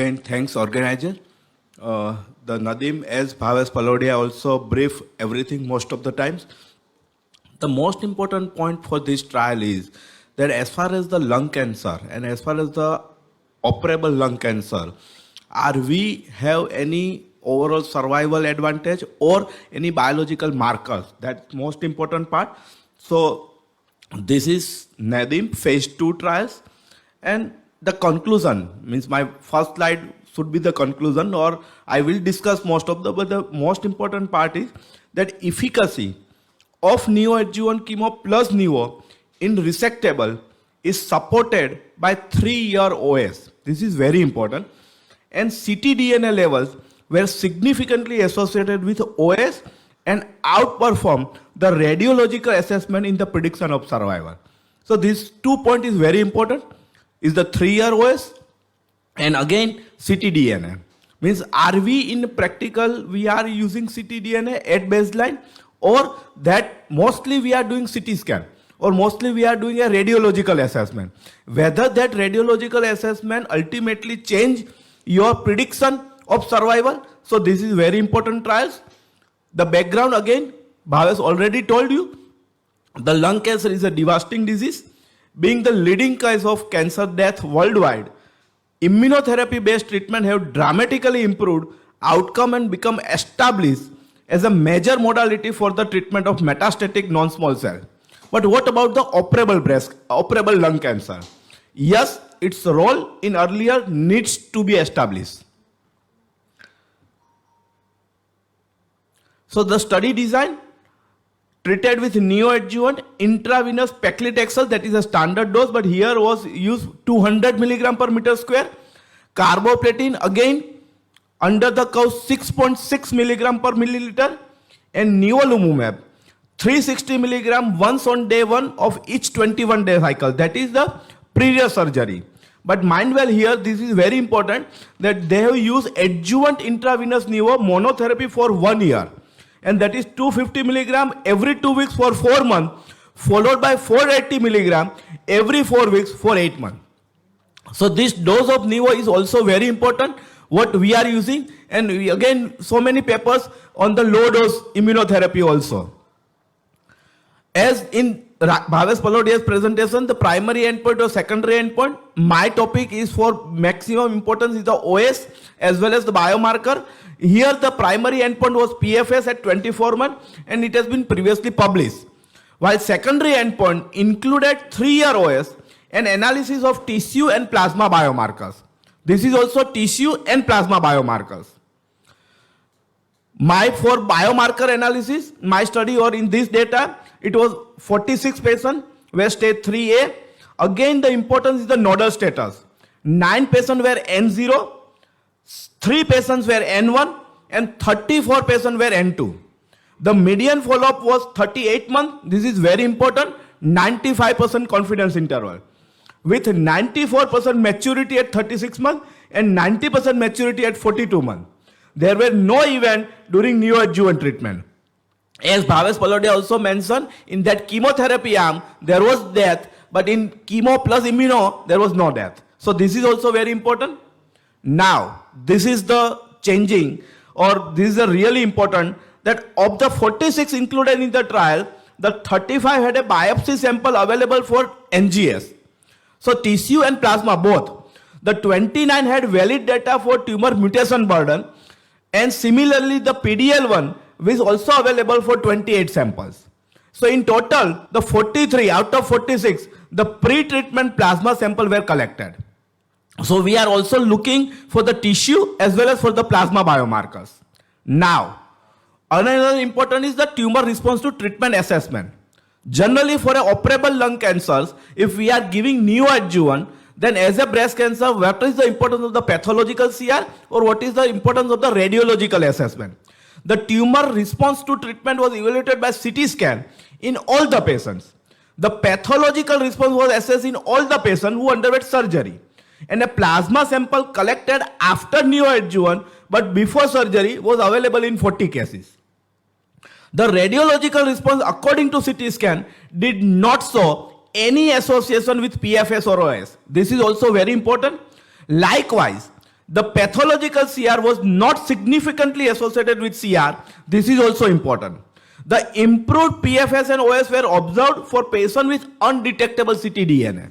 And thanks, organizer. The Nadim, as Bhavesh Palodia also brief everything most of the times. The most important point for this trial is that as far as the lung cancer and as far as the operable lung cancer, are we have any overall survival advantage or any biological markers? That's most important part. So this is Nadim phase 2 trials, and the conclusion means my first slide should be the conclusion, or I will discuss most of the, but the most important part is that efficacy of neoadjuvant chemo plus nevo in resectable is supported by 3-year OS. This is very important. And ctDNA levels were significantly associated with OS and outperform the radiological assessment in the prediction of survival. So this 2 point is very important, is the 3-year OS and again ctDNA. Means are we in practical, we are using ctDNA at baseline, or that mostly we are doing CT scan, or mostly we are doing a radiological assessment. Whether that radiological assessment ultimately change your prediction of survival. So this is very important trials. The background again, Bhavesh already told you, the lung cancer is a devastating disease, being the leading cause of cancer death worldwide. Immunotherapy based treatment have dramatically improved outcome and become established as a major modality for the treatment of metastatic non-small cell. But what about the operable lung cancer? Yes, its role in earlier needs to be established. So the study design, treated with neoadjuvant intravenous paclitaxel, that is a standard dose, but here was used 200 milligram per meter square. Carboplatin again under the curve 6.6 milligram per milliliter, and Nivolumab 360 milligram once on day 1 of each 21-day cycle. That is the previous surgery. But mind well here, this is very important, that they have used adjuvant intravenous nevo monotherapy for 1 year. And that is 250 milligram every 2 weeks for 4 months, followed by 480 milligram every 4 weeks for 8 months. So this dose of nevo is also very important, what we are using, and we, again, so many papers on the low dose immunotherapy also. As in Bhavesh Palodia's presentation, the primary endpoint or secondary endpoint, my topic is for maximum importance is the OS as well as the biomarker. Here the primary endpoint was PFS at 24 months, and it has been previously published. While secondary endpoint included 3-year OS and analysis of tissue and plasma biomarkers. This is also tissue and plasma biomarkers. For biomarker analysis, my study or in this data, it was 46 patients were stage 3A. Again, the importance is the nodal status. 9 patients were N0, 3 patients were N1, and 34 patients were N2. The median follow-up was 38 months. This is very important, 95% confidence interval. With 94% maturity at 36 months and 90% maturity at 42 months. There were no events during neoadjuvant treatment. As Bhavesh Palodia also mentioned, in that chemotherapy arm, there was death, but in chemo plus immuno, there was no death. So this is also very important. Now, this is the changing, or this is the really important, that of the 46 included in the trial, the 35 had a biopsy sample available for NGS. So tissue and plasma both. The 29 had valid data for tumor mutation burden, and similarly the PDL1 was also available for 28 samples. So in total, the 43 out of 46, the pre-treatment plasma sample were collected. So we are also looking for the tissue as well as for the plasma biomarkers. Now, another important is the tumor response to treatment assessment. Generally for a operable lung cancers, if we are giving neoadjuvant, then as a breast cancer, what is the importance of the pathological CR, or what is the importance of the radiological assessment? The tumor response to treatment was evaluated by CT scan in all the patients. The pathological response was assessed in all the patients who underwent surgery. And a plasma sample collected after neoadjuvant but before surgery was available in 40 cases. The radiological response according to CT scan did not show any association with PFS or OS. This is also very important. Likewise, The pathological CR was not significantly associated with CR. This is also important. The improved PFS and OS were observed for patients with undetectable ctDNA.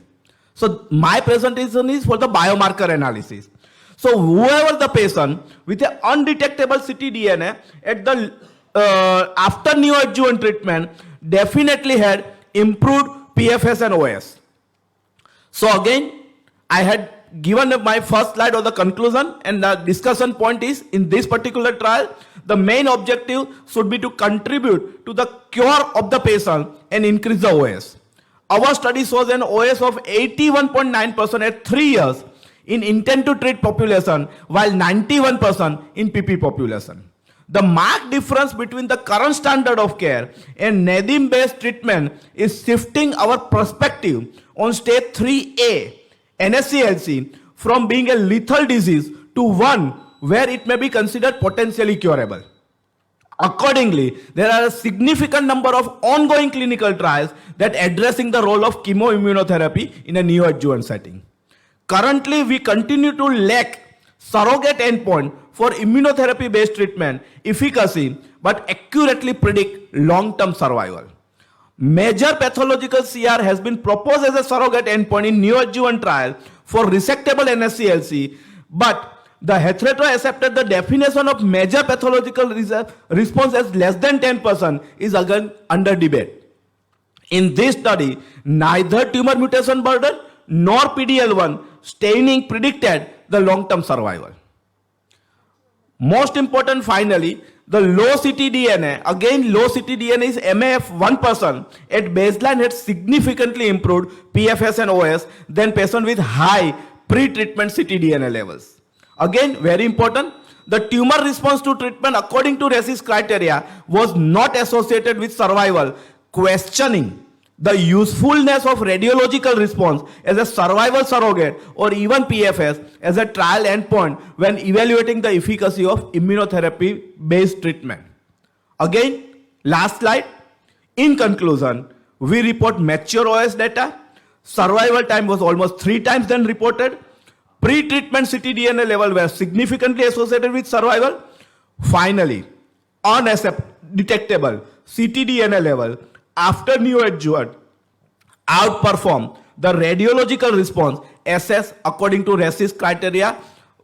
So my presentation is for the biomarker analysis. So whoever the patient with an undetectable ctDNA at the after neoadjuvant treatment definitely had improved PFS and OS. So again, I had given my first slide of the conclusion, and the discussion point is, in this particular trial, the main objective should be to contribute to the cure of the patient and increase the OS. Our study shows an OS of 81.9% at 3 years in intent to treat population, while 91% in PP population. The marked difference between the current standard of care and NADIM-based treatment is shifting our perspective on stage 3A NSCLC from being a lethal disease to one where it may be considered potentially curable. Accordingly, there are a significant number of ongoing clinical trials that addressing the role of chemoimmunotherapy in a neoadjuvant setting. Currently, we continue to lack surrogate endpoint for immunotherapy-based treatment efficacy, but accurately predict long-term survival. Major pathological CR has been proposed as a surrogate endpoint in neoadjuvant trial for resectable NSCLC, but the HETHRETRA accepted the definition of major pathological response as less than 10% is again under debate. In this study, neither tumor mutation burden nor PD-L1 staining predicted the long-term survival. Most important, finally, the low ctDNA, again low ctDNA is MAF 1%, at baseline had significantly improved PFS and OS than patients with high pre-treatment ctDNA levels. Again, very important, the tumor response to treatment according to RECIST criteria was not associated with survival, questioning the usefulness of radiological response as a survival surrogate or even PFS as a trial endpoint when evaluating the efficacy of immunotherapy-based treatment. Again, last slide. In conclusion, we report mature OS data. Survival time was almost 3 times than reported. Pre-treatment ctDNA level were significantly associated with survival. Finally, undetectable ctDNA level after neoadjuvant outperform the radiological response assessed according to RECIST criteria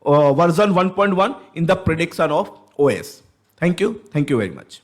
version 1.1 in the prediction of OS. Thank you very much.